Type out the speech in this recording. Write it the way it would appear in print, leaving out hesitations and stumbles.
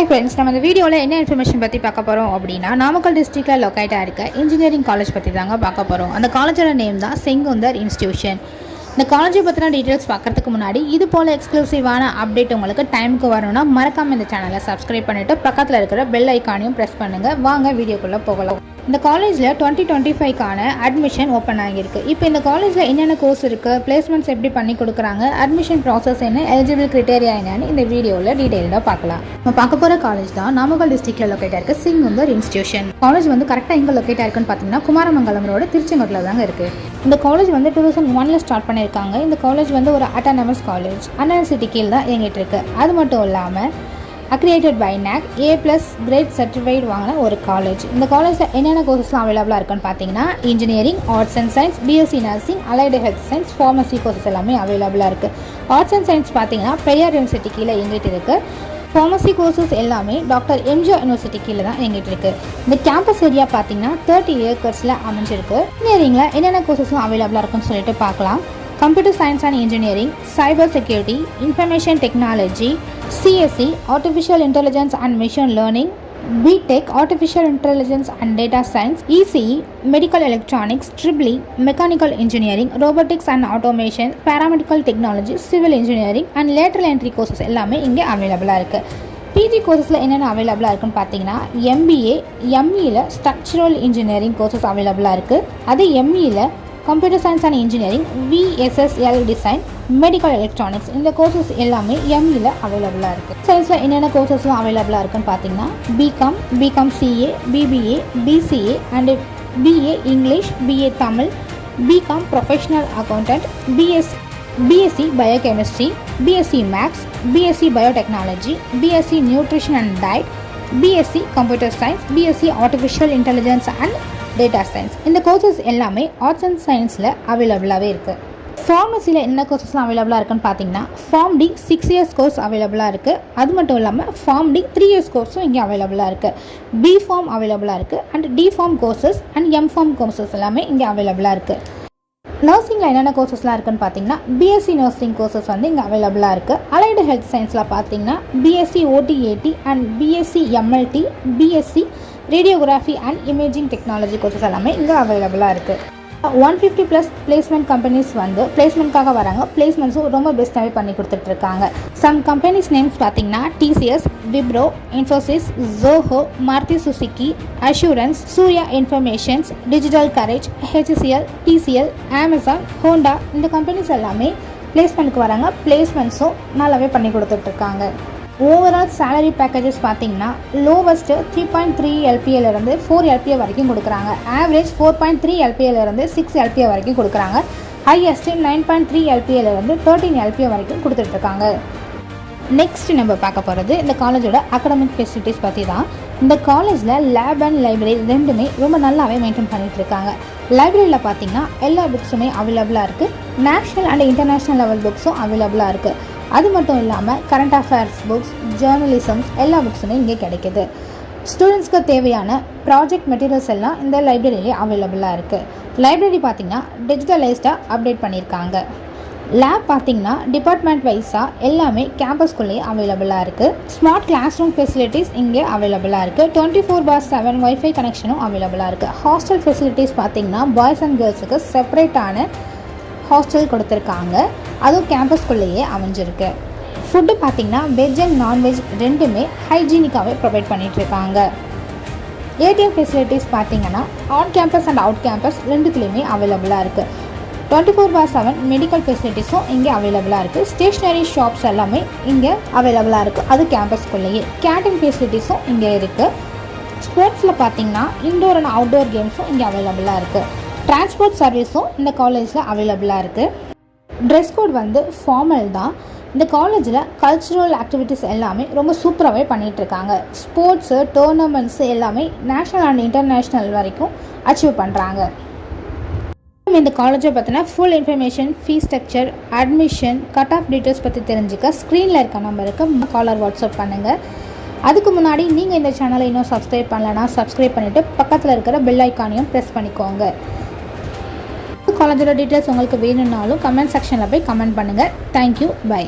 Friends, நம்ம இந்த வீடியோவில் என்ன இன்ஃபர்மேஷன் பற்றி பார்க்க போகிறோம் அப்படின்னா, நாமக்கல் டிஸ்ட்ரிக்டில் லொக்கேட்டாக இருக்க இன்ஜினியரிங் காலேஜ் பற்றி தாங்க பார்க்க போகிறோம். அந்த காலேஜோட நேம் தான் செங்குந்தர் இன்ஸ்டியூஷன். இந்த காலேஜை பற்றின டீட்டெயில்ஸ் பார்க்குறதுக்கு முன்னாடி இது போல் எக்ஸ்க்ளூசிவான அப்டேட் உங்களுக்கு டைமுக்கு வரணும்னா மறக்காமல் இந்த சேனலை சப்ஸ்கிரைப் பண்ணிவிட்டு பக்கத்தில் இருக்கிற பெல் ஐக்கானையும் ப்ரெஸ் பண்ணுங்கள். வாங்க வீடியோக்குள்ளே போகலாம். இந்த காலேஜில் 2025க்கான அட்மிஷன் ஓப்பன் ஆகியிருக்கு. இப்போ இந்த காலேஜில் என்னென்ன கோர்ஸ் இருக்குது, பிளேஸ்மெண்ட்ஸ் எப்படி பண்ணி கொடுக்குறாங்க, அட்மிஷன் ப்ராசஸ் என்ன, எலிஜிபிள் கிரிட்டேரியா என்னன்னு இந்த வீடியோவில் டீட்டெயிலாக பார்க்கலாம். நம்ம பார்க்க போகிற காலேஜ் தான் நாமக்கல் டிஸ்ட்ரிக்டில் லொக்கேட்டாக இருக்குது செங்குந்தர் இன்ஸ்டியூஷன். காலேஜ் வந்து கரெக்டாக எங்கே லொக்கேட்டாக இருக்குன்னு பார்த்தீங்கன்னா குமாரமங்கலம் ரோடு, திருச்செங்கோட்டில் தாங்க இருக்குது. இந்த காலேஜ் வந்து 2001 ஸ்டார்ட் பண்ணியிருக்காங்க. இந்த காலேஜ் வந்து ஒரு அட்டானமஸ் காலேஜ், அண்ணா சிட்டி கீழ் தான் இயங்கிட்டு இருக்கு. அது மட்டும் இல்லாமல் accredited by NAC A+ grade certified வாங்கின ஒரு காலேஜ். இந்த காலேஜில் என்னென்ன கோர்சஸ்லாம் அவைலபிளாக இருக்குன்னு பார்த்தீங்கன்னா engineering, arts and science, BSc nursing, allied health science, pharmacy courses எல்லாமே அவைலபிளாக இருக்குது. ஆர்ட்ஸ் அண்ட் சயின்ஸ் பார்த்தீங்கன்னா பெரியார் யூனிவர்சிட்டி கீழே இயங்கிட்டு இருக்குது. ஃபார்மசி கோர்சஸ் எல்லாமே டாக்டர் MGR யூனிவர்சிட்டி கீழே தான் இயங்கிட்டு இருக்கு. இந்த கேம்பஸ் ஏரியா பார்த்தீங்கன்னா 30 ஏக்கர்ஸில் அமைஞ்சிருக்கு. இன்ஜினியரிங்கில் என்னென்ன கோர்சஸ்லாம் அவைலபிளாக இருக்குன்னு சொல்லிட்டு பார்க்கலாம். Computer science and engineering, cyber security, information technology, CSC artificial intelligence and machine learning, BTech artificial intelligence and data science, ECE medical electronics, EEE mechanical engineering, robotics and automation, paramedical technology, civil engineering and lateral entry courses எல்லாமே இங்கே அவைலபிளாக இருக்குது. PG கோர்சஸில் என்னென்ன அவைலபிளாக இருக்குன்னு பார்த்தீங்கன்னா MBA, ME-ல structural engineering courses அவைலபிளாக இருக்குது. அது ME-ல computer science and engineering, VSSL design, medical electronics இந்த கோர்சஸ் எல்லாமே ME-ல அவைலபிளாக இருக்குது. சயின்ஸில் என்னென்ன கோர்சஸ்லாம் அவைலபிளாக இருக்குன்னு பார்த்தீங்கன்னா BCom CA, BBA, BCA அண்ட் BA English, BA Tamil, BCom professional accountant, BSc biochemistry, BSc maths, BSc biotechnology, BSc nutrition and diet, BSc computer science, BSc artificial intelligence and data science இந்த கோர்சஸ் எல்லாமே ஆர்ட்ஸ் அண்ட் சயின்ஸில் அவைலபிளாகவே இருக்குது. ஃபார்மசியில் என்ன கோர்சஸ்லாம் அவைலபிளாக இருக்குன்னு பார்த்தீங்கன்னா PharmD 6 இயர்ஸ் கோர்ஸ் அவைலபிளாக இருக்குது. அது மட்டும் இல்லாமல் PharmD 3 இயர்ஸ் கோர்ஸும் இங்கே அவைலபிளாக இருக்குது. B.Pharm அவைலபிளாக இருக்குது and D.Pharm courses and M.Pharm courses எல்லாமே இங்கே அவைலபிளாக இருக்குது. நர்சிங்கில் என்னென்ன கோர்சஸ்லாம் இருக்குன்னு பார்த்தீங்கன்னா BSc நர்சிங் கோர்சஸ் வந்து இங்கே அவைலபிளாக இருக்குது. அலைடு ஹெல்த் சயின்ஸில் பார்த்தீங்கன்னா BSc OT/AT and BSc MLT, BSc radiography and imaging technology courses எல்லாமே இங்கே அவைலபிளாக இருக்குது. 150+ பிளேஸ்மெண்ட் கம்பெனிஸ் வந்து பிளேஸ்மெண்ட்காக வராங்க. பிளேஸ்மெண்ட்ஸும் ரொம்ப பெஸ்ட்டாகவே பண்ணி கொடுத்துட்ருக்காங்க. சம் கம்பெனிஸ் நேம்ஸ் பார்த்தீங்கன்னா TCS, Wipro, Infosys, Zoho, Maruti Suzuki, assurance, Surya informations, digital garage, HCL, TCL, Amazon, Honda இந்த கம்பெனிஸ் எல்லாமே பிளேஸ்மெண்ட்டுக்கு வராங்க. பிளேஸ்மெண்ட்ஸும் நல்லாவே பண்ணி கொடுத்துட்ருக்காங்க. ஓவரால் சேலரி பேக்கேஜஸ் பார்த்தீங்கன்னா லோவஸ்ட்டு 3.3 LPA-லேருந்து 4 LPA வரைக்கும் கொடுக்குறாங்க. ஆவரேஜ் 4.3 LPA-லேருந்து 6 LPA வரைக்கும் கொடுக்குறாங்க. ஹையஸ்ட்டு 9.3 LPA-லேருந்து 13 LPA வரைக்கும் கொடுத்துட்ருக்காங்க. நெக்ஸ்ட் நம்ம பார்க்க போகிறது இந்த காலேஜோட அகாடமிக் ஃபெசிலிட்டிஸ் பற்றி தான். இந்த காலேஜில் லேப் அண்ட் லைப்ரரி ரெண்டுமே ரொம்ப நல்லாவே மெயின்டைன் பண்ணிகிட்ருக்காங்க. லைப்ரரியில் பார்த்தீங்கன்னா எல்லா புக்ஸுமே அவைலபிளாக இருக்குது. நேஷ்னல் அண்ட் இன்டர்நேஷ்னல் லெவல் புக்ஸும் அவைலபிளாக இருக்குது. அது மட்டும் இல்லாமல் கரண்ட் அஃபேர்ஸ் புக்ஸ், ஜேர்னலிசம்ஸ் எல்லா புக்ஸுமே இங்கே கிடைக்கிது. ஸ்டூடெண்ட்ஸ்க்கு தேவையான ப்ராஜெக்ட் மெட்டீரியல்ஸ் எல்லாம் இந்த லைப்ரரியிலே அவைலபிளாக இருக்குது. லைப்ரரி பார்த்திங்கன்னா டிஜிட்டலைஸ்டாக அப்டேட் பண்ணியிருக்காங்க. லேப் பார்த்திங்கன்னா டிபார்ட்மெண்ட் வைஸாக எல்லாமே கேம்பஸ்குள்ளேயே அவைலபிளாக இருக்குது. ஸ்மார்ட் கிளாஸ் ரூம் ஃபெசிலிட்டிஸ் இங்கே அவைலபிளாக இருக்குது. 24/7 வைஃபை கனெக்ஷனும் அவைலபிளாக இருக்குது. ஹாஸ்டல் ஃபெசிலிட்டிஸ் பார்த்திங்கன்னா பாய்ஸ் அண்ட் கேர்ள்ஸுக்கு செப்பரேட்டான ஹாஸ்டல் கொடுத்துருக்காங்க. அதுவும் கேம்பஸ்குள்ளேயே அமைஞ்சிருக்கு. ஃபுட்டு பார்த்திங்கன்னா வெஜ் அண்ட் நான்வெஜ் ரெண்டுமே ஹைஜீனிக்காகவே ப்ரொவைட் பண்ணிகிட்ருக்காங்க. ATM ஃபெசிலிட்டிஸ் பார்த்திங்கன்னா on campus and out campus ரெண்டுத்துலேயுமே அவைலபிளாக இருக்குது. 24/7 மெடிக்கல் ஃபெசிலிட்டிஸும் இங்கே அவைலபிளாக இருக்குது. ஸ்டேஷ்னரி ஷாப்ஸ் எல்லாமே இங்கே அவைலபிளாக இருக்குது. அது கேம்பஸ்குள்ளேயே. கேண்டீன் ஃபெசிலிட்டிஸும் இங்கே இருக்குது. ஸ்போர்ட்ஸில் பார்த்திங்கன்னா இன்டோர் அண்ட் அவுட்டோர் கேம்ஸும் இங்கே அவைலபிளாக இருக்குது. டிரான்ஸ்போர்ட் சர்வீஸும் இந்த காலேஜில் அவைலபிளாக இருக்குது. ட்ரெஸ் கோட் வந்து ஃபார்மல் தான். இந்த காலேஜில் கல்ச்சுரல் ஆக்டிவிட்டீஸ் எல்லாமே ரொம்ப சூப்பராகவே பண்ணிகிட்ருக்காங்க. ஸ்போர்ட்ஸு, டோர்னமெண்ட்ஸு எல்லாமே நேஷ்னல் அண்ட் இன்டர்நேஷ்னல் வரைக்கும் அச்சீவ் பண்ணுறாங்க. இந்த காலேஜை பற்றின full information, fees structure, admission, cut off details பற்றி தெரிஞ்சுக்க ஸ்க்ரீனில் இருக்க நம்பருக்கு காலர் வாட்ஸ்அப் பண்ணுங்கள். அதுக்கு முன்னாடி நீங்கள் இந்த சேனலை இன்னும் சப்ஸ்கிரைப் பண்ணலைன்னா சப்ஸ்கிரைப் பண்ணிவிட்டு பக்கத்தில் இருக்கிற பெல் ஐக்கானையும் ப்ரெஸ் பண்ணிக்கோங்க. காலேஜோட டீட்டெயில்ஸ் உங்களுக்கு வேணும்னாலும் கமெண்ட் செக்ஷனில் போய் கமெண்ட் பண்ணுங்கள். Thank you, by.